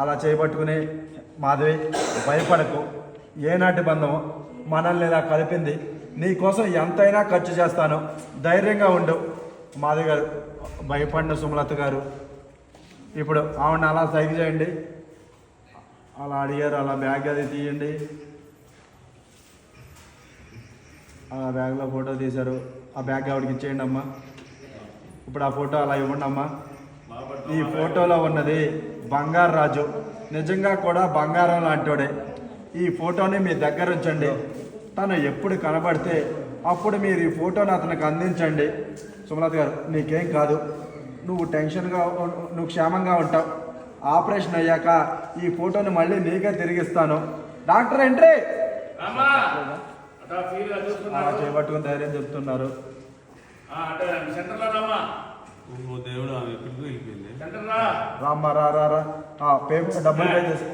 అలా చేయబట్టుకుని మాధవి భయపడకు, ఏనాటి బంధము మనల్ని ఇలా కలిపింది, నీకోసం ఎంతైనా ఖర్చు చేస్తాను, ధైర్యంగా ఉండు. మాధవి గారు భయపడిన సుమలత గారు ఇప్పుడు ఆవిడని అలా సైగ చేయండి. అలా అడిగారు, అలా బ్యాగ్ అది తీయండి. ఆ బ్యాగ్లో ఫోటో తీశారు, ఆ బ్యాగ్ ఆవిడకి ఇచ్చేయండి అమ్మా. ఇప్పుడు ఆ ఫోటో అలా ఇవ్వండి అమ్మా. ఈ ఫోటోలో ఉన్నది బంగారు రాజు, నిజంగా కూడా బంగారం లాంటోడే. ఈ ఫోటోని మీ దగ్గర ఉంచండి, తను ఎప్పుడు కనబడితే అప్పుడు మీరు ఈ ఫోటోని అతనికి అందించండి. సుమలత గారు నీకేం కాదు, నువ్వు టెన్షన్గా, నువ్వు క్షేమంగా ఉంటావు. ఆపరేషన్ అయ్యాక ఈ ఫోటోని మళ్ళీ నీకే తిరిగిస్తాను. డాక్టర్ ఎంట్రీ చేపట్టుకుని ధైర్యం చెప్తున్నారు. రామ్మా రా రా రా, పేపర్ డబ్బులు పే చేసి